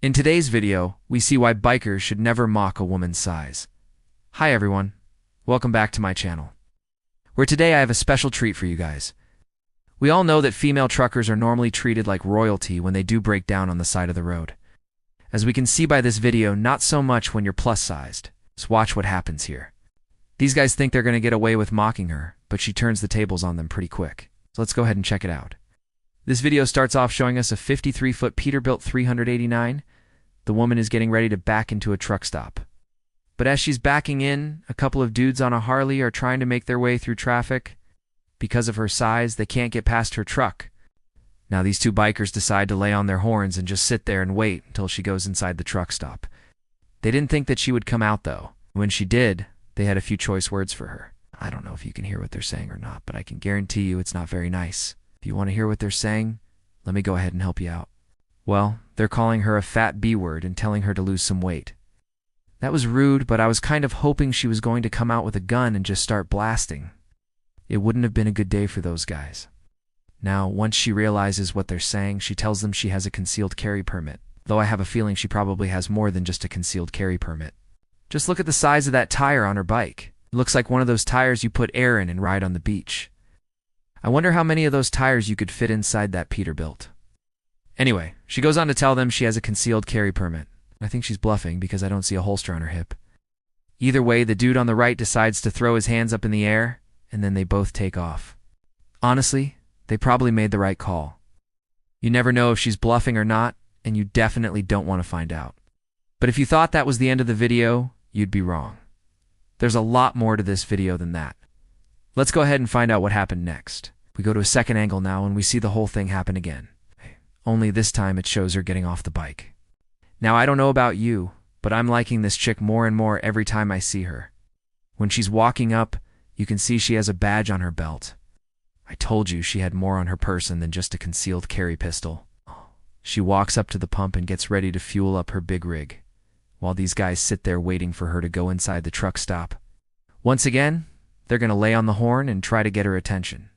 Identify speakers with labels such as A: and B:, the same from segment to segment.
A: In today's video, we see why bikers should never mock a woman's size. Hi everyone, welcome back to my channel, where today I have a special treat for you guys. We all know that female truckers are normally treated like royalty when they do break down on the side of the road. As we can see by this video, not so much when you're plus-sized. Just watch what happens here. These guys think they're going to get away with mocking her, but she turns the tables on them pretty quick. So let's go ahead and check it out. This video starts off showing us a 53-foot Peterbilt 389. The woman is getting ready to back into a truck stop. But as she's backing in, a couple of dudes on a Harley are trying to make their way through traffic. Because of her size, they can't get past her truck. Now these two bikers decide to lay on their horns and just sit there and wait until she goes inside the truck stop. They didn't think that she would come out though. When she did, they had a few choice words for her. I don't know if you can hear what they're saying or not, but I can guarantee you it's not very nice. If you want to hear what they're saying, let me go ahead and help you out. Well, they're calling her a fat B-word and telling her to lose some weight. That was rude, but I was kind of hoping she was going to come out with a gun and just start blasting. It wouldn't have been a good day for those guys. Now, once she realizes what they're saying, she tells them she has a concealed carry permit, though I have a feeling she probably has more than just a concealed carry permit. Just look at the size of that tire on her bike. It looks like one of those tires you put air in and ride on the beach. I wonder how many of those tires you could fit inside that Peterbilt. Anyway, she goes on to tell them she has a concealed carry permit. I think she's bluffing because I don't see a holster on her hip. Either way, the dude on the right decides to throw his hands up in the air, and then they both take off. Honestly, they probably made the right call. You never know if she's bluffing or not, and you definitely don't want to find out. But if you thought that was the end of the video, you'd be wrong. There's a lot more to this video than that. Let's go ahead and find out what happened next. We go to a second angle now, and we see the whole thing happen again. Only this time it shows her getting off the bike. Now, I don't know about you, but I'm liking this chick more and more every time I see her. When she's walking up, you can see she has a badge on her belt. I told you she had more on her person than just a concealed carry pistol. She walks up to the pump and gets ready to fuel up her big rig, while these guys sit there waiting for her to go inside the truck stop. Once again, they're going to lay on the horn and try to get her attention.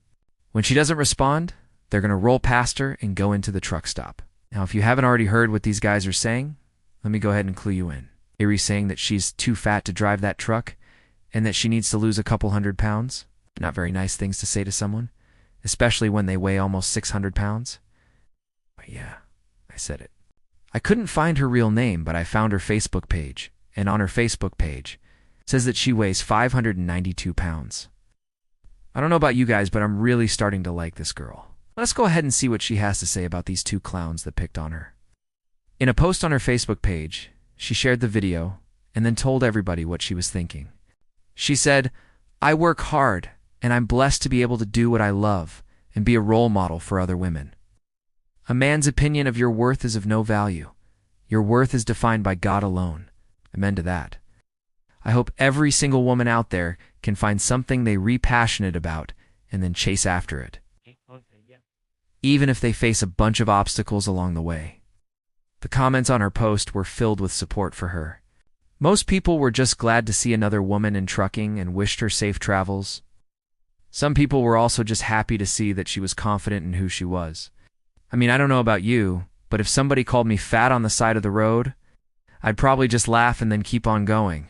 A: When she doesn't respond, they're going to roll past her and go into the truck stop. Now, if you haven't already heard what these guys are saying, let me go ahead and clue you in. Erie's saying that she's too fat to drive that truck and that she needs to lose a couple 100 pounds. Not very nice things to say to someone, especially when they weigh almost 600 pounds. But yeah, I said it. I couldn't find her real name, but I found her Facebook page, and on her Facebook page, it says that she weighs 592 pounds. I don't know about you guys, but I'm really starting to like this girl. Let's go ahead and see what she has to say about these two clowns that picked on her. In a post on her Facebook page, she shared the video and then told everybody what she was thinking. She said, "I work hard, and I'm blessed to be able to do what I love and be a role model for other women. A man's opinion of your worth is of no value. Your worth is defined by God alone." Amen to that. I hope every single woman out there can find something they are passionate about and then chase after it, even if they face a bunch of obstacles along the way. The comments on her post were filled with support for her. Most people were just glad to see another woman in trucking and wished her safe travels. Some people were also just happy to see that she was confident in who she was. I mean, I don't know about you, but if somebody called me fat on the side of the road, I'd probably just laugh and then keep on going.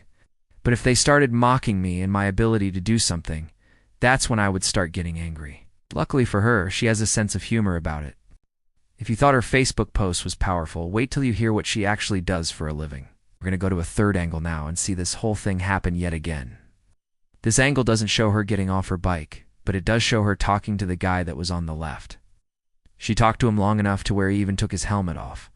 A: But if they started mocking me and my ability to do something, that's when I would start getting angry. Luckily for her, she has a sense of humor about it. If you thought her Facebook post was powerful, wait till you hear what she actually does for a living. We're going to go to a third angle now and see this whole thing happen yet again. This angle doesn't show her getting off her bike, but it does show her talking to the guy that was on the left. She talked to him long enough to where he even took his helmet off.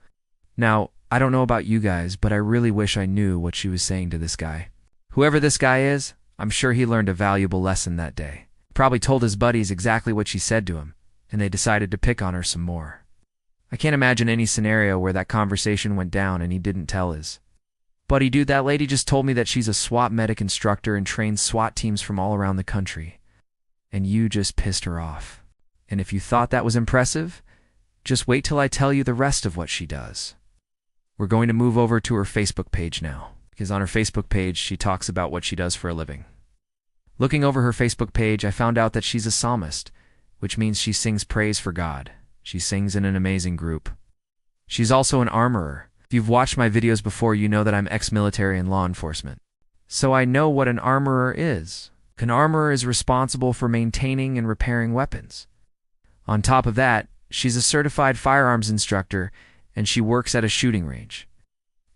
A: Now, I don't know about you guys, but I really wish I knew what she was saying to this guy. Whoever this guy is, I'm sure he learned a valuable lesson that day. Probably told his buddies exactly what she said to him, and they decided to pick on her some more. I can't imagine any scenario where that conversation went down and he didn't tell his buddy, "Dude, that lady just told me that she's a SWAT medic instructor and trains SWAT teams from all around the country. And you just pissed her off. And if you thought that was impressive, just wait till I tell you the rest of what she does." We're going to move over to her Facebook page now, because on her Facebook page, she talks about what she does for a living. Looking over her Facebook page, I found out that she's a psalmist, which means she sings praise for God. She sings in an amazing group. She's also an armorer, If you've watched my videos before, you know that I'm ex-military and law enforcement. So I know what an armorer is. An armorer is responsible for maintaining and repairing weapons. On top of that, she's a certified firearms instructor, and she works at a shooting range.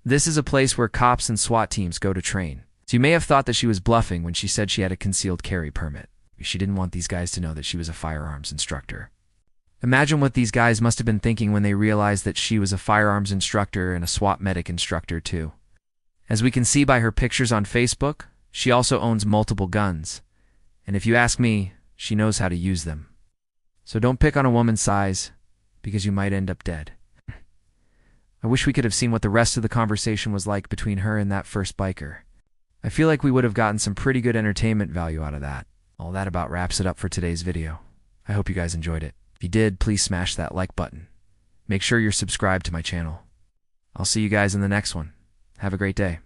A: This is a place where cops and SWAT teams go to train. So you may have thought that she was bluffing when she said she had a concealed carry permit. She didn't want these guys to know that she was a firearms instructor. Imagine what these guys must have been thinking when they realized that she was a firearms instructor and a SWAT medic instructor too. As we can see by her pictures on Facebook, she also owns multiple guns. And if you ask me, she knows how to use them. So don't pick on a woman's size, because you might end up dead. I wish we could have seen what the rest of the conversation was like between her and that first biker. I feel like we would have gotten some pretty good entertainment value out of that. All that about wraps it up for today's video. I hope you guys enjoyed it. If you did, please smash that like button. Make sure you're subscribed to my channel. I'll see you guys in the next one. Have a great day.